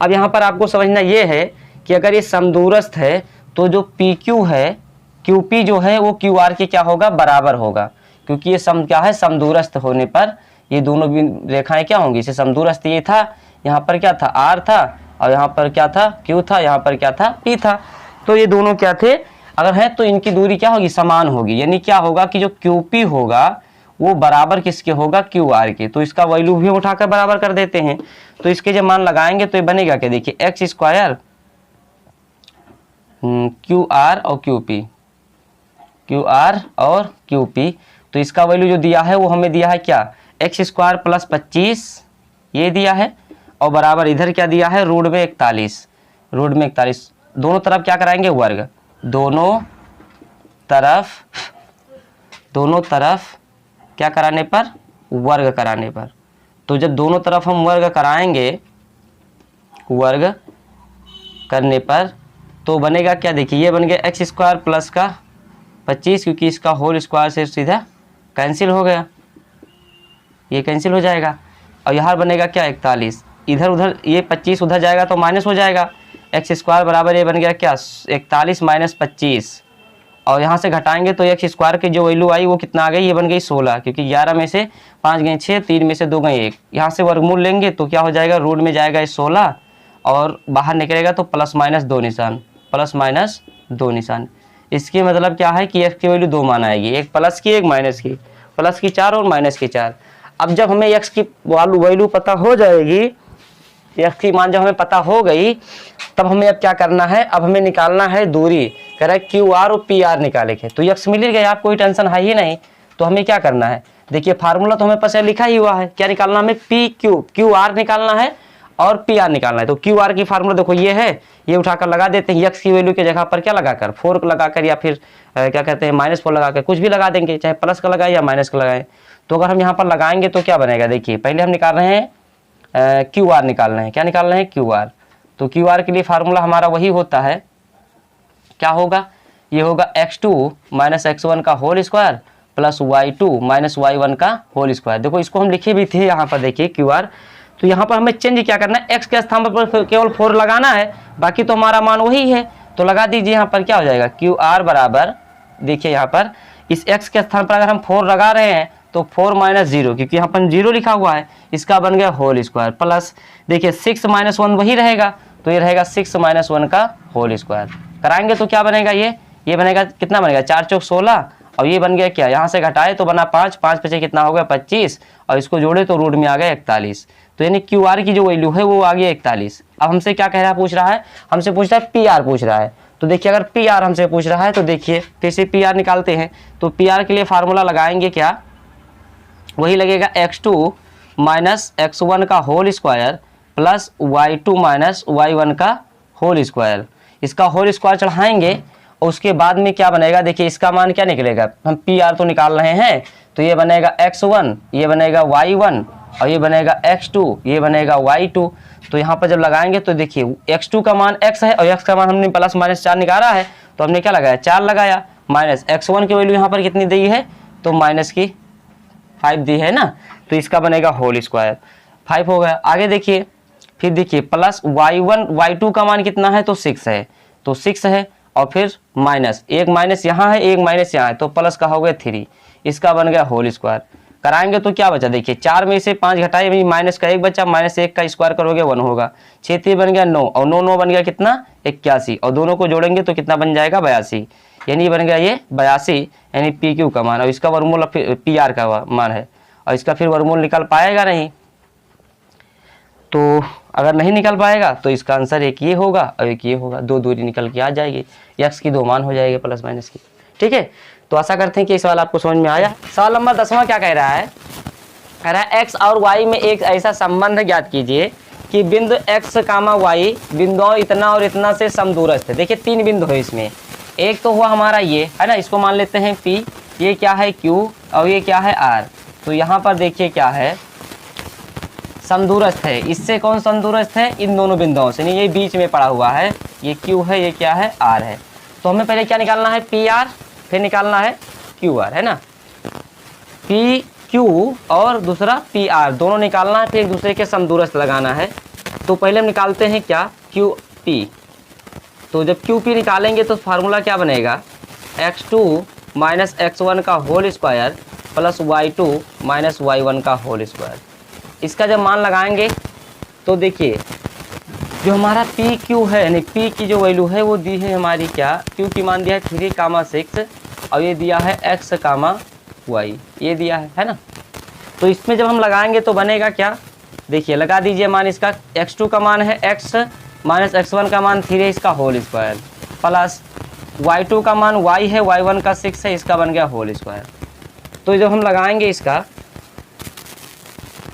अब यहाँ पर आपको समझना ये है कि अगर ये समदूरस्थ है तो जो PQ है, QP जो है वो QR के क्या होगा, बराबर होगा, क्योंकि ये क्या है समदूरस्थ होने पर ये दोनों रेखाएं क्या होंगी, इसे समदूरस्थ ये था, यहाँ पर क्या था R था, और यहाँ पर क्या था Q था, यहाँ पर क्या था P था। तो ये दोनों क्या थे, अगर है तो इनकी दूरी क्या होगी, समान होगी, यानी क्या होगा कि जो QP होगा वो बराबर किसके होगा, QR के। तो इसका वैल्यू भी उठाकर बराबर कर देते हैं। तो इसके जब मान लगाएंगे तो ये बनेगा क्या, देखिए x स्क्वायर QR और QP, तो इसका वैल्यू जो दिया है वो हमें दिया है क्या, x स्क्वायर प्लस 25 ये दिया है, और बराबर इधर क्या दिया है रूट में 41, रूट में 41, दोनों तरफ क्या कराएंगे वर्ग, दोनों तरफ क्या कराने पर, वर्ग कराने पर। तो जब दोनों तरफ हम वर्ग कराएंगे, वर्ग करने पर तो बनेगा क्या, देखिए ये बन गया एक्स स्क्वायर प्लस का 25, क्योंकि इसका होल स्क्वायर से सीधा कैंसिल हो गया, ये कैंसिल हो जाएगा। और यहाँ बनेगा क्या 41, इधर उधर ये 25 उधर जाएगा तो माइनस हो जाएगा, एक्स स्क्वायर बराबर ये बन गया क्या 41 माइनस 25, और यहाँ से घटाएंगे तो एक्स स्क्वायर की जो वैल्यू आई वो कितना आ गई, ये बन गई 16, क्योंकि 11 में से 5 गए 6, 3 में से 2 गए 1, यहाँ से वर्गमूल लेंगे तो क्या हो जाएगा, रूट में जाएगा 16 और बाहर निकलेगा तो प्लस माइनस 2 निशान, प्लस माइनस 2 निशान। इसकी मतलब क्या है कि एक्स की वैल्यू 2 मान आएगी, एक प्लस की एक माइनस की, प्लस की 4 और माइनस की 4। अब जब हमें एक्स की वैल्यू पता हो जाएगी, एक्स की मान जब हमें पता हो गई, तब हमें अब क्या करना है, अब हमें निकालना है दूरी, कह रहा है क्यू आर और पी आर निकाले के, तो एक्स मिल गया, आप कोई टेंशन है ही नहीं। तो हमें क्या करना है, देखिए फार्मूला तो हमें पास लिखा ही हुआ है, क्या निकालना हमें, पी क्यू आर निकालना है और पी आर निकालना है। तो क्यू आर की फार्मूला देखो ये है, ये उठाकर लगा देते हैं, एक्स की वैल्यू की जगह पर क्या लगाकर 4 लगाकर, या फिर क्या कहते हैं -4 लगाकर, कुछ भी लगा देंगे, चाहे प्लस का लगाए या माइनस का लगाएं। तो अगर हम यहाँ पर लगाएंगे तो क्या बनेगा, देखिए पहले हम निकाल रहे हैं क्यू आर निकाल रहे हैं, क्या निकाल रहे हैं क्यू आर। तो क्यू आर के लिए फार्मूला हमारा वही होता है, क्या होगा, ये होगा x2 माइनस x1 का whole square plus y2 minus y1 का होल स्क्वायर। देखो इसको हम लिखे भी थे यहाँ पर, देखिए क्यू आर। तो यहाँ पर हमें चेंज क्या करना है, x के स्थान पर केवल 4 लगाना है, बाकी तो हमारा मान वही है। तो लगा दीजिए यहाँ पर क्या हो जाएगा, क्यू आर बराबर, देखिए यहाँ पर इस x के स्थान पर अगर हम 4 लगा रहे हैं तो 4 माइनस 0, क्योंकि यहाँ पर 0 लिखा हुआ है, इसका बन गया होल स्क्वायर प्लस, देखिए 6 माइनस 1 वही रहेगा, तो ये रहेगा 6 माइनस 1 का होल स्क्वायर। कराएंगे तो क्या बनेगा, ये बनेगा कितना बनेगा, 4 चौक 16, और ये बन गया क्या, यहाँ से घटाए तो बना 5, 5 पे कितना हो गया 25, और इसको जोड़े तो रूट में आ गया 41। तो यानी क्यू आर की जो वैल्यू है वो आ गई 41। अब हमसे क्या कह रहा है, पूछ रहा है, हमसे पूछ रहा है पी आर पूछ रहा है। तो देखिए अगर पी आर हमसे पूछ रहा है तो देखिए फिर से पी आर निकालते हैं। तो पी आर के लिए फार्मूला लगाएंगे क्या, वही लगेगा x2 माइनस x1 का whole square plus y2 minus y1 का होल स्क्वायर। इसका होल स्क्वायर चढ़ाएंगे और उसके बाद में क्या बनेगा, देखिए इसका मान क्या निकलेगा, हम पी आर तो निकाल रहे हैं, तो ये बनेगा x1, ये बनेगा y1, और ये बनेगा x2, ये बनेगा y2। तो यहाँ पर जब लगाएंगे तो देखिए x2 का मान x है और x का मान हमने प्लस माइनस 4 निकाला है, तो हमने क्या लगाया 4 लगाया, माइनस x1 की वैल्यू यहाँ पर कितनी दी है, तो माइनस की 5 दी है ना, तो इसका बनेगा होल स्क्वायर 5 हो गया। आगे देखिए, फिर देखिए प्लस y1 y2 का मान कितना है, तो 6 है, तो 6 है, और फिर माइनस, एक माइनस यहाँ है एक माइनस यहाँ है, तो प्लस का हो गया 3, इसका बन गया होल स्क्वायर। कराएंगे तो क्या बचा, देखिए 4 में से 5 घटाए माइनस का 1 बचा, माइनस 1 का स्क्वायर करोगे 1 होगा, 6 बन गया 9, और 9 बन गया कितना 81, और दोनों को जोड़ेंगे तो कितना बन जाएगा 82, यानी बन गया ये 82, यानी पी क्यू का मान, और इसका वर्गमूल पी आर का मान है, और इसका फिर वर्गमूल निकल पाएगा नहीं। तो अगर नहीं निकल पाएगा तो इसका आंसर एक ये होगा और एक ये होगा, 2 दूरी निकल के आ जाएगी, एक्स की 2 मान हो जाएगी प्लस माइनस की। ठीक है, तो आशा करते हैं कि ये सवाल आपको समझ में आया। सवाल नंबर 10वां क्या कह रहा है, कह रहा है एक्स और वाई में एक ऐसा संबंध ज्ञात कीजिए कि बिंदु एक्स कामा वाई बिंदुओं इतना और इतना से समदूरस्थ है। देखिए 3 बिंदु है इसमें, एक तो हुआ हमारा ये है ना, इसको मान लेते हैं पी, ये क्या है क्यू, और ये क्या है आर। तो यहाँ पर देखिए क्या है, समदूरस्थ है, इससे कौन समदूरस्थ है, इन दोनों बिंदुओं से, नहीं ये बीच में पड़ा हुआ है, ये क्यू है, ये क्या है आर है। तो हमें पहले क्या निकालना है, पी आर, फिर निकालना है क्यू आर, है ना, पी क्यू और दूसरा पी आर, दोनों निकालना है, फिर एक दूसरे के समदूरस्थ लगाना है। तो पहले हम निकालते हैं क्या, क्यू पी। तो जब क्यू पी निकालेंगे तो फार्मूला क्या बनेगा, x2 माइनस x1 का whole square plus y2 minus y1 का होल स्क्वायर। इसका जब मान लगाएंगे तो देखिए जो हमारा पी क्यू है, यानी पी की जो वैल्यू है वो दी है हमारी क्या, क्यू की मान दिया है 3,6, और ये दिया है x, y, ये दिया है ना। तो इसमें जब हम लगाएंगे तो बनेगा क्या, देखिए लगा दीजिए मान, इसका x2 का मान है x माइनस x1 का मान 3 है, इसका होल स्क्वायर, प्लस y2 का मान y है, y1 का 6 है, इसका बन गया होल स्क्वायर। तो जब हम लगाएंगे इसका,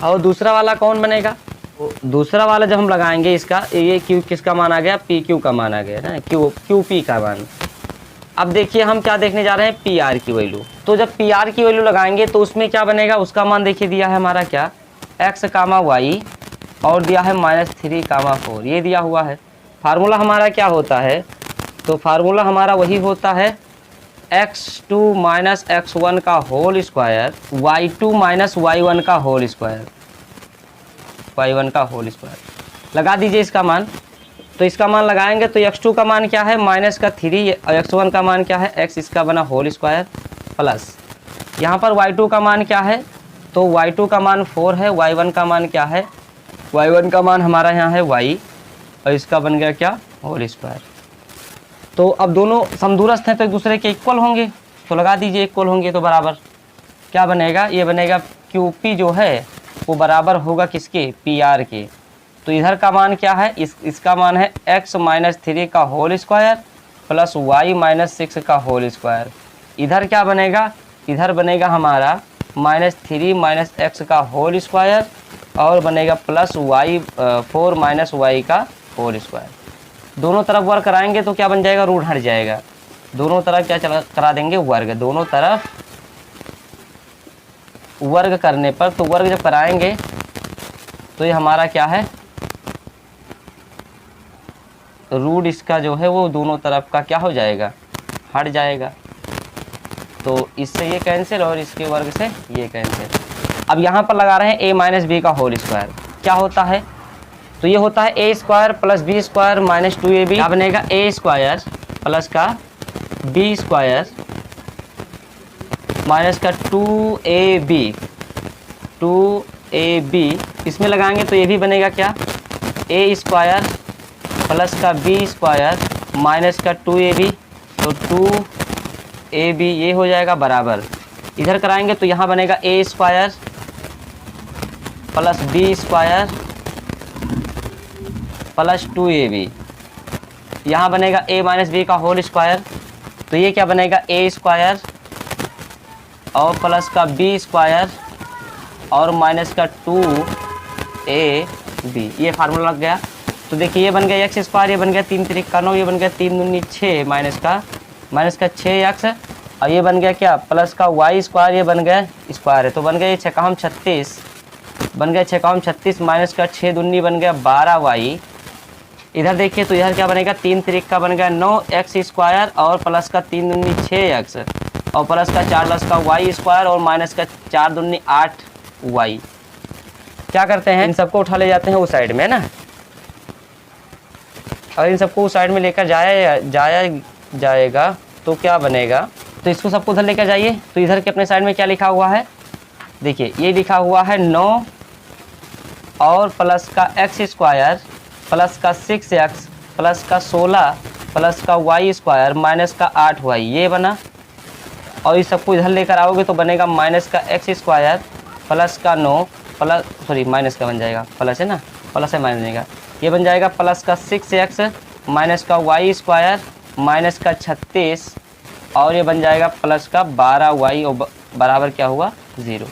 और दूसरा वाला कौन बनेगा, तो दूसरा वाला जब हम लगाएंगे इसका, ये क्यू किसका मान आ गया, पी क्यू का मान आ गया ना, क्यू पी का मान। अब देखिए हम क्या देखने जा रहे हैं, पी आर की वैल्यू। तो जब पी आर की वैल्यू लगाएंगे तो उसमें क्या बनेगा, उसका मान देखिए दिया है हमारा क्या, एक्स कामा वाई और दिया है -3, 4 ये दिया हुआ है। फार्मूला हमारा क्या होता है, तो फार्मूला हमारा वही होता है x2 माइनस x1 का whole square, y2 minus y1 का होल स्क्वायर, y1 का होल स्क्वायर। लगा दीजिए इसका मान। तो इसका मान लगाएंगे तो x2 का मान क्या है -3 और x1 का मान क्या है x, इसका बना होल स्क्वायर प्लस यहाँ पर y2 का मान क्या है, तो y2 का मान 4 है, y1 का मान क्या है, y1 का मान हमारा यहाँ है y और इसका बन गया क्या, होल स्क्वायर। तो अब दोनों समदूरस्थ हैं तो एक दूसरे के इक्वल होंगे, तो लगा दीजिए इक्वल होंगे तो बराबर क्या बनेगा, ये बनेगा QP जो है वो बराबर होगा किसके, PR के। तो इधर का मान क्या है, इसका मान है x माइनस 3 का whole square plus y minus 6 का होल स्क्वायर। इधर क्या बनेगा, इधर बनेगा हमारा -3 माइनस x का होल स्क्वायर और बनेगा प्लस y 4 माइनस y का होल स्क्वायर। दोनों तरफ वर्ग कराएंगे तो क्या बन जाएगा, रूट हट जाएगा। दोनों तरफ क्या करा देंगे, वर्ग। दोनों तरफ वर्ग करने पर, तो वर्ग जब कराएंगे तो ये हमारा क्या है, रूट इसका जो है वो दोनों तरफ का क्या हो जाएगा, हट जाएगा। तो इससे ये कैंसिल और इसके वर्ग से ये कैंसिल। अब यहाँ पर लगा रहे हैं a माइनस बी का होल स्क्वायर, क्या होता है, तो ये होता है a square plus B square minus 2ab। क्या बनेगा, a स्क्वायर प्लस का b स्क्वायर माइनस का 2ab। इसमें लगाएंगे तो ये भी बनेगा क्या, a स्क्वायर प्लस का b स्क्वायर माइनस का 2ab, तो 2ab ये हो जाएगा बराबर। इधर कराएंगे तो यहाँ बनेगा a square plus b square plus 2ab। यहाँ बनेगा a माइनस बी का होल स्क्वायर, तो ये क्या बनेगा, a स्क्वायर और प्लस का b स्क्वायर और माइनस का 2ab। ये फार्मूला लग गया। तो देखिए ये बन गया एक्स स्क्वायर, ये बन गया 3 3 का 9, ये बन गया 3 दूनी 6 माइनस का 6x और ये बन गया क्या, प्लस का y स्क्वायर, ये बन गया स्क्वायर है तो बन गया ये 6 का 36, बन गया 6 का 36 माइनस का 6 दूनी बन गया 12y। इधर देखिए तो इधर क्या बनेगा, 3 3 का बन गया 9x स्क्वायर और प्लस का 3 दूनी 6x और प्लस का 4 प्लस का y स्क्वायर और माइनस का 4 दूनी 8y। क्या करते हैं, इन सबको उठा ले जाते हैं उस साइड में ना, और इन सबको उस साइड में लेकर जाएगा तो क्या बनेगा, तो इसको सबको उधर लेकर जाइए। तो इधर के अपने साइड में क्या लिखा हुआ है, देखिए ये लिखा हुआ है 9 और प्लस का x स्क्वायर प्लस का 6x प्लस का 16 प्लस का y स्क्वायर माइनस का 8y, ये बना। और इस सबको इधर लेकर आओगे तो बनेगा माइनस का x स्क्वायर प्लस का 9 प्लस सॉरी माइनस का बन जाएगा, प्लस है ना, प्लस है माइनस बनेगा, ये बन जाएगा प्लस का 6x माइनस का y स्क्वायर माइनस का 36 और ये बन जाएगा प्लस का 12y और बराबर क्या हुआ 0।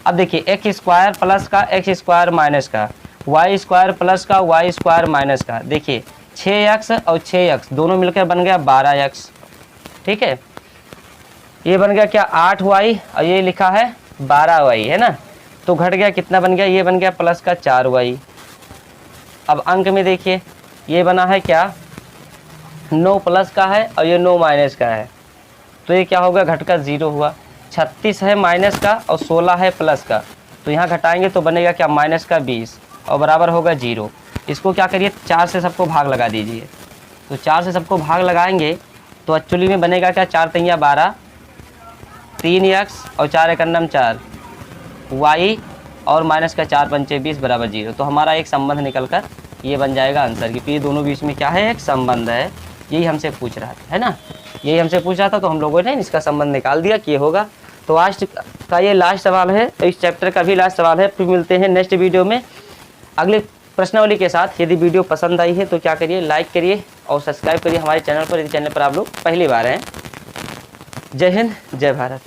अब देखिए x स्क्वायर प्लस का x स्क्वायर माइनस का y स्क्वायर प्लस का y स्क्वायर माइनस का, देखिए 6x और 6x दोनों मिलकर बन गया 12x, ठीक है। ये बन गया क्या 8y और ये लिखा है 12y है ना, तो घट गया कितना बन गया, ये बन गया प्लस का 4y। अब अंक में देखिए ये बना है क्या 9 प्लस का है और ये 9 माइनस का है, तो ये क्या होगा घटकर 0 हुआ। 36 है माइनस का और 16 है प्लस का, तो यहाँ घटाएंगे तो बनेगा क्या माइनस का 20 और बराबर होगा 0। इसको क्या करिए 4 से सबको भाग लगा दीजिए, तो 4 से सबको भाग लगाएंगे तो एक्चुअली में बनेगा क्या 4 तिया 12, 3x और 4 एक अन्नम 4 y और माइनस का 4 पंचे 20 बराबर 0। तो हमारा एक संबंध निकल कर ये बन जाएगा आंसर, क्योंकि ये दोनों बीच में क्या है एक संबंध है, यही हमसे पूछ रहा था है ना, यही हमसे पूछ रहा था, तो हम लोगों ने इसका संबंध निकाल दिया कि ये होगा। तो आज का ये लास्ट सवाल है, इस चैप्टर का भी लास्ट सवाल है। फिर मिलते हैं नेक्स्ट वीडियो में अगले प्रश्नावली के साथ। यदि वीडियो पसंद आई है तो क्या करिए, लाइक करिए और सब्सक्राइब करिए हमारे चैनल पर, यदि चैनल पर आप लोग पहली बार हैं। जय हिंद, जय भारत।